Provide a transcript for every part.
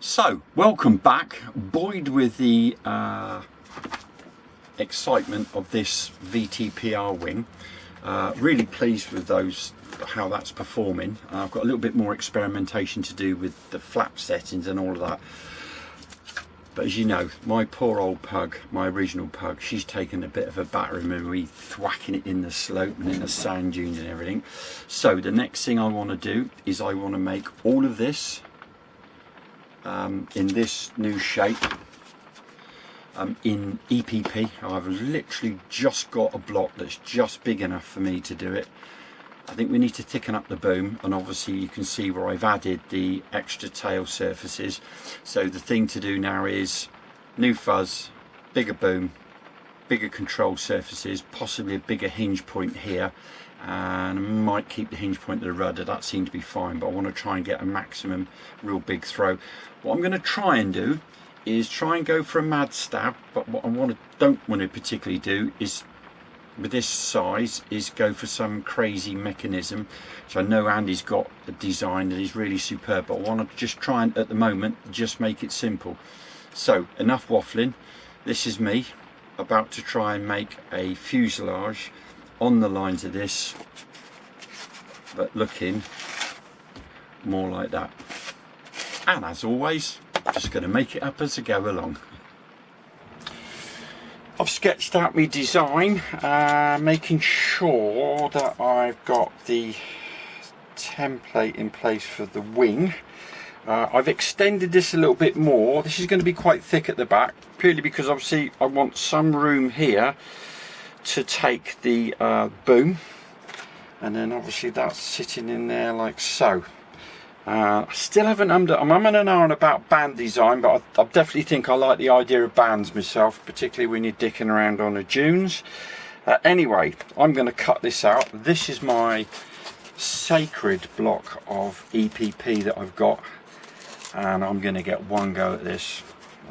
So, welcome back, buoyed with the excitement of this VTPR wing. Really pleased with how that's performing. I've got a little bit more experimentation to do with the flap settings and all of that. But as you know, my poor old pug, my original pug, she's taken a bit of a battering with me thwacking it in the slope and in the sand dunes and everything. So the next thing I want to do is I want to make all of this in this new shape in EPP. I've literally just got a block that's just big enough for me to do it. I think we need to thicken up the boom, and obviously you can see where I've added the extra tail surfaces. So the thing to do now is new fuzz, bigger boom, bigger control surfaces, possibly a bigger hinge point here, and I might keep the hinge point of the rudder. That seemed to be fine, but I want to try and get a maximum real big throw. What I'm going to try and do is try and go for a mad stab, but what I don't want to particularly do is, with this size, is go for some crazy mechanism. So I know Andy's got a design that is really superb, but I want to just try and, at the moment, just make it simple. So enough waffling. This is me about to try and make a fuselage on the lines of this, but looking more like that. And as always, just going to make it up as I go along. I've sketched out my design, making sure that I've got the template in place for the wing. I've extended this a little bit more. This is going to be quite thick at the back, purely because obviously I want some room here to take the boom, and then obviously that's sitting in there like so. I still haven't I'm umming and ahhing about band design, but I definitely think I like the idea of bands myself, particularly when you're dicking around on the dunes. Anyway, I'm going to cut this out. This is my sacred block of EPP that I've got, and I'm going to get one go at this.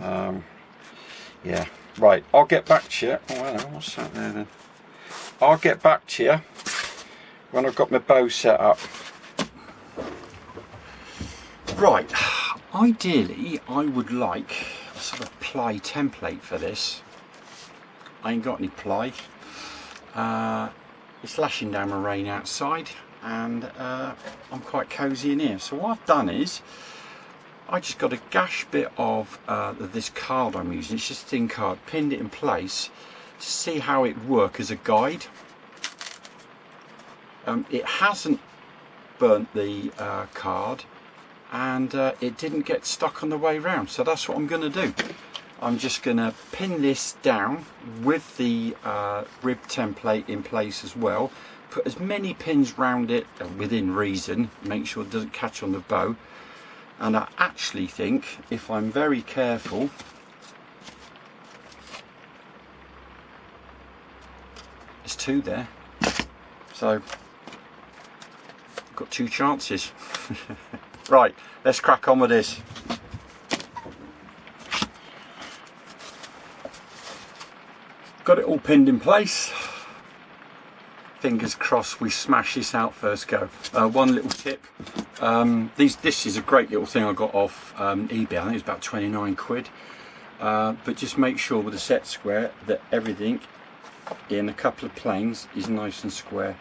Yeah, right, I'll get back to you. Oh, hello, what's that there then? I'll get back to you when I've got my bow set up. Right, ideally I would like a sort of ply template for this. I ain't got any ply. It's lashing down the rain outside, and I'm quite cosy in here. So what I've done is I just got a gash bit of this card I'm using. It's just a thin card, pinned it in place to see how it would work as a guide. It hasn't burnt the card, and it didn't get stuck on the way round, so that's what I'm going to do. I'm just going to pin this down with the rib template in place as well, put as many pins round it within reason, make sure it doesn't catch on the bow. And I actually think, if I'm very careful, there's two there, so I've got two chances. Right, let's crack on with this. Got it all pinned in place. Fingers crossed we smash this out first go. One little tip. This is a great little thing I got off eBay. I think it's about 29 quid. But just make sure with the set square that everything in a couple of planes is nice and square.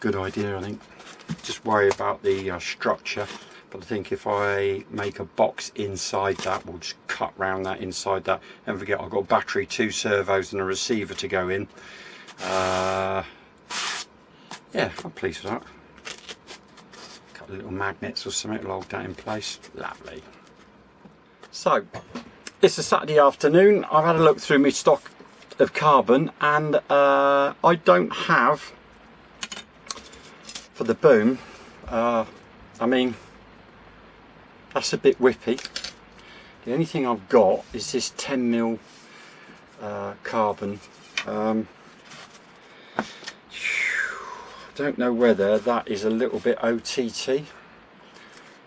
good idea, I think. Just worry about the structure, but I think if I make a box inside that, we'll just cut round that inside that. Don't forget I've got a battery, 2 servos and a receiver to go in. Yeah, I'm pleased with that. A couple of little magnets or something will hold that in place. Lovely. So, it's a Saturday afternoon. I've had a look through my stock of carbon, and I don't have, for the boom, I mean, that's a bit whippy. The only thing I've got is this 10mm carbon. Don't know whether that is a little bit OTT,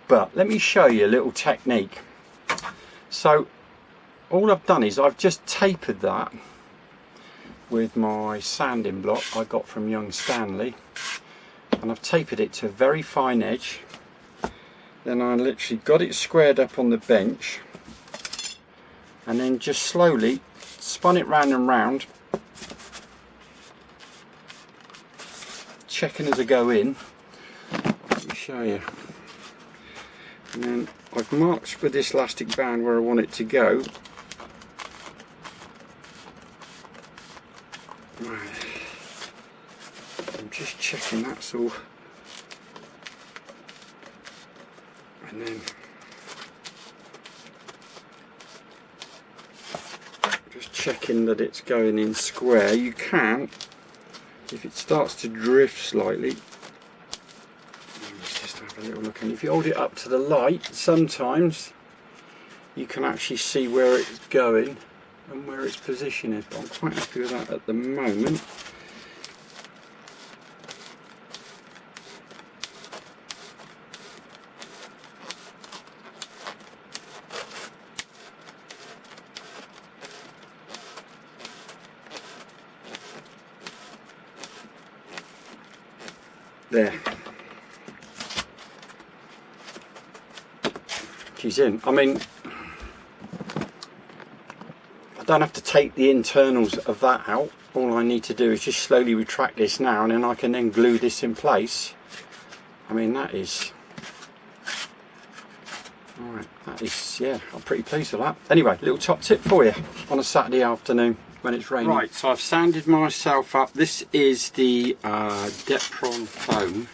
but let me show you a little technique. So all I've done is I've just tapered that with my sanding block I got from Young Stanley, and I've tapered it to a very fine edge. Then I literally got it squared up on the bench, and then just slowly spun it round and round, checking as I go in. Let me show you. And then I've marked with this elastic band where I want it to go. Right. I'm just checking that's all. And then just checking that it's going in square. You can, if it starts to drift slightly, let's just have a little look, and if you hold it up to the light, sometimes you can actually see where it's going and where its position is, but I'm quite happy with that at the moment. There, she's in. I mean, I don't have to take the internals of that out. All I need to do is just slowly retract this now, and then I can then glue this in place. I mean, that is, alright, that is, yeah, I'm pretty pleased with that. Anyway, little top tip for you on a Saturday afternoon when it's raining. Right, so I've sanded myself up. This is the Depron foam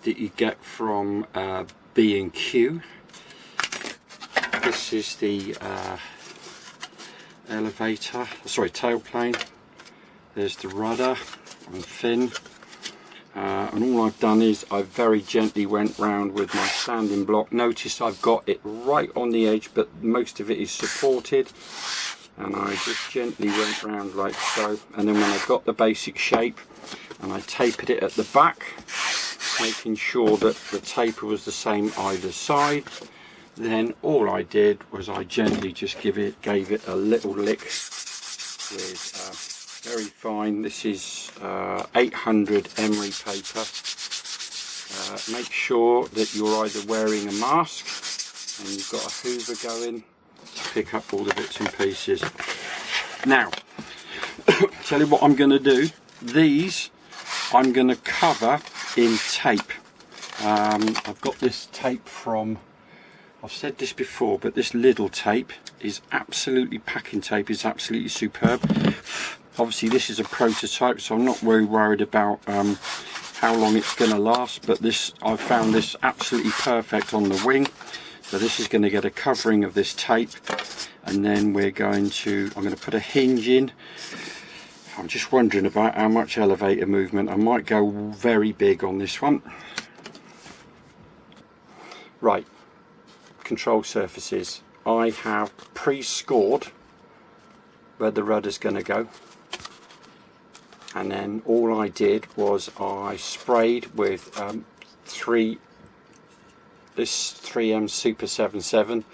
that you get from B&Q. This is the elevator, sorry, tailplane. There's the rudder and fin. And all I've done is I very gently went round with my sanding block. Notice I've got it right on the edge, but most of it is supported. And I just gently went round like so, and then when I got the basic shape, and I tapered it at the back, making sure that the taper was the same either side. Then all I did was I gently just gave it a little lick with very fine, this is 800 emery paper. Make sure that you're either wearing a mask and you've got a hoover going to pick up all the bits and pieces. Now, tell you what I'm going to do. These I'm going to cover in tape. I've got this tape from, I've said this before, but this Lidl tape is absolutely, packing tape is absolutely superb. Obviously this is a prototype, so I'm not very worried about how long it's going to last, but this, I've found this absolutely perfect on the wing. So this is going to get a covering of this tape, and then I'm going to put a hinge in. I'm just wondering about how much elevator movement. I might go very big on this one. Right, control surfaces. I have pre-scored where the rudder's going to go, and then all I did was I sprayed with this 3M Super 77,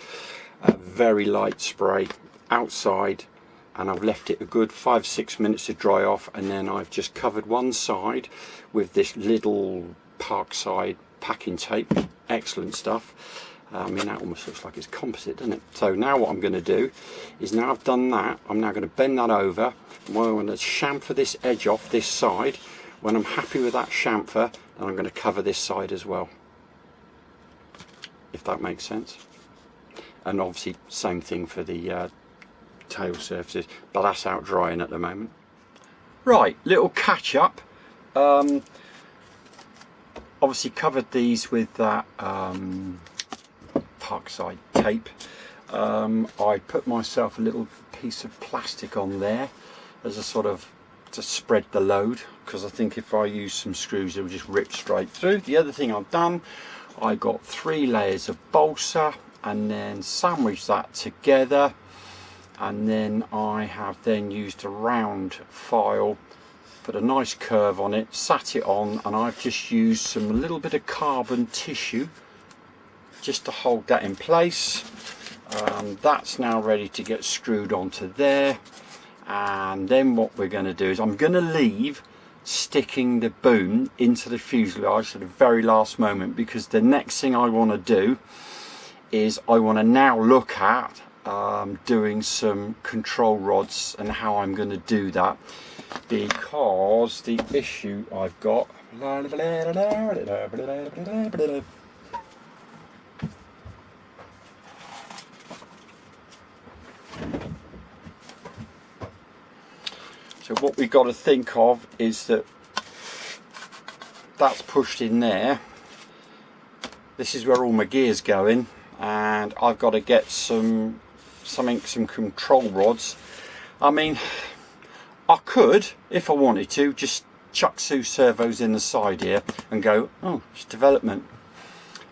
a very light spray outside, and I've left it a good 5-6 minutes to dry off, and then I've just covered one side with this little Parkside packing tape. Excellent stuff. I mean, that almost looks like it's composite, doesn't it? So now what I'm going to do is, now I've done that, I'm now going to bend that over, and I'm going to chamfer this edge off this side When I'm happy with that chamfer, then I'm going to cover this side as well, if that makes sense. And obviously same thing for the tail surfaces, but that's out drying at the moment. Right, little catch up. Obviously covered these with that parkside tape. I put myself a little piece of plastic on there as a sort of to spread the load, because I think if I use some screws it will just rip straight through. The other thing I've done, I got 3 layers of balsa and then sandwiched that together, and then I have then used a round file, put a nice curve on it, sat it on, and I've just used a little bit of carbon tissue just to hold that in place. That's now ready to get screwed onto there, and then what we're going to do is I'm going to leave sticking the boom into the fuselage at the very last moment, because the next thing I want to do is I want to now look at doing some control rods and how I'm going to do that, because the issue I've got so what we've got to think of is that that's pushed in there. This is where all my gear's going, and I've got to get some control rods. I mean, I could, if I wanted to, just chuck 2 servos in the side here and go, oh, it's development.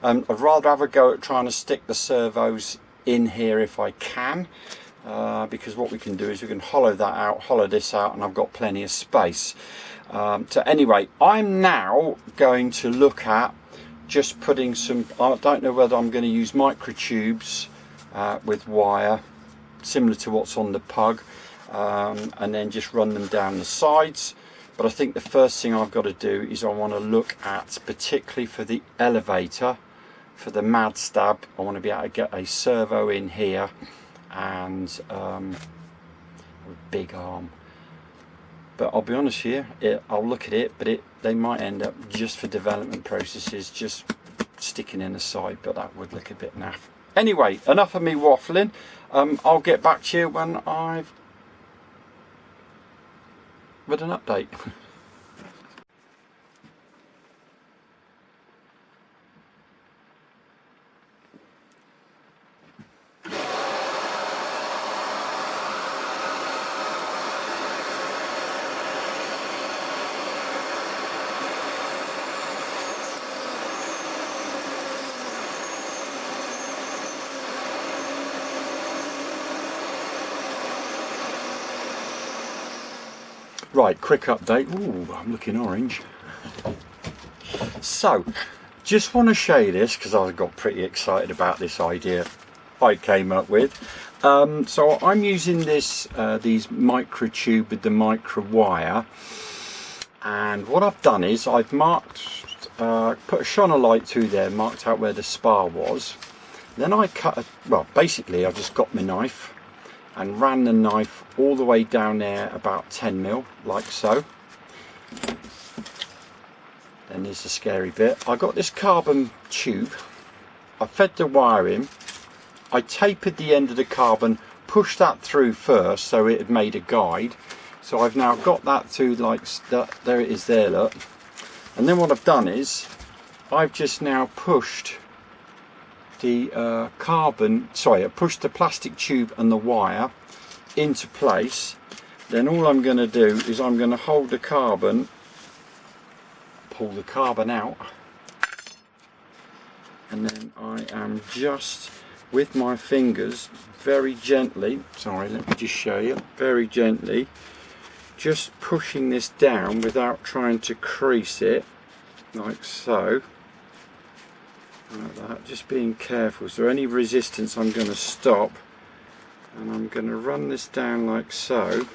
I'd rather have a go at trying to stick the servos in here if I can, because what we can do is we can hollow that out, hollow this out, and I've got plenty of space. So anyway, I'm now going to look at just putting some, I don't know whether I'm going to use microtubes with wire similar to what's on the Pug, and then just run them down the sides. But I think the first thing I've got to do is I want to look at, particularly for the elevator, for the Mad Stab, I want to be able to get a servo in here and a big arm. But I'll be honest here, I'll look at it, but they might end up, just for development processes, just sticking in the side, but that would look a bit naff. Anyway, enough of me waffling. I'll get back to you when I've with an update. Right, quick update. Ooh, I'm looking orange. So, just want to show you this because I got pretty excited about this idea I came up with. So I'm using this these microtube with the micro wire, and what I've done is I've marked, put a shone of light through there, marked out where the spar was. Then I cut, well, basically I just got my knife and ran the knife all the way down there about 10mm, like so. Then there's the scary bit. I got this carbon tube, I fed the wire in, I tapered the end of the carbon, pushed that through first so it had made a guide. So I've now got that through like that, there it is there, look. And then what I've done is, I've just now pushed the I pushed the plastic tube and the wire into place. Then all I'm going to do is I'm going to hold the carbon, pull the carbon out, and then I am just with my fingers very gently, sorry, let me just show you, very gently just pushing this down without trying to crease it, like so. Like that, just being careful, so any resistance I'm going to stop, and I'm going to run this down like so.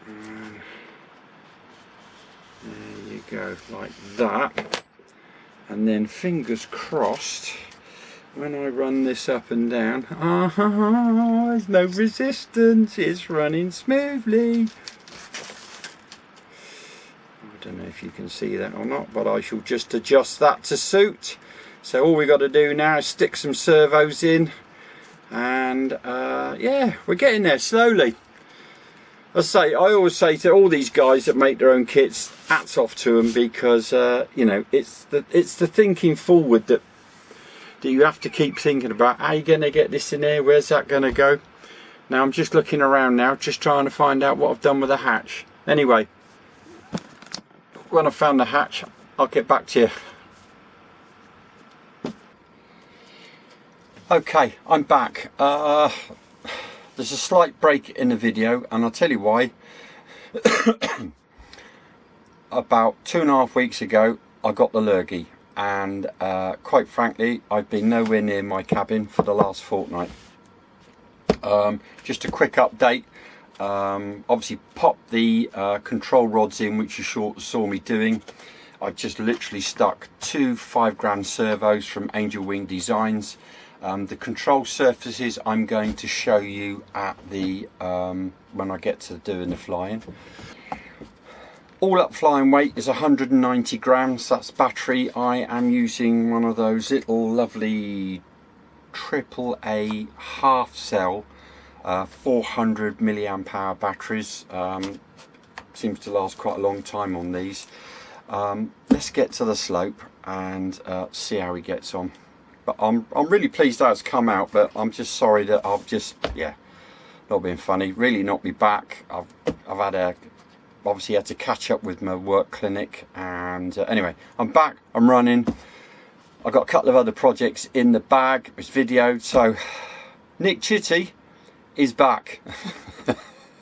And there you go, like that, and then fingers crossed when I run this up and down, there's no resistance, it's running smoothly. I don't know if you can see that or not, but I shall just adjust that to suit. So all we got to do now is stick some servos in, and yeah, we're getting there slowly. I always say to all these guys that make their own kits, hats off to them, because you know, it's the thinking forward that you have to keep thinking about. How are you going to get this in there? Where's that going to go? Now I'm just looking around now, just trying to find out what I've done with the hatch. Anyway, when I've found the hatch, I'll get back to you. Okay, I'm back. There's a slight break in the video, and I'll tell you why. About 2.5 weeks ago, I got the lergy, and quite frankly, I've been nowhere near my cabin for the last fortnight. Just a quick update. Obviously popped the control rods in, which you saw me doing. I've just literally stuck 2 5-gram servos from Angel Wing Designs. The control surfaces I'm going to show you at the when I get to doing the flying. All up flying weight is 190 grams. That's battery. I am using one of those little lovely AAA half cell 400 milliamp hour batteries. Seems to last quite a long time on these. Let's get to the slope and see how he gets on. But I'm really pleased that it's come out, but I'm just sorry that I've just, yeah, not being funny, really knocked me back. I've had obviously had to catch up with my work clinic, and anyway, I'm back, I'm running. I've got a couple of other projects in the bag, it's videoed, so Nick Chitty is back.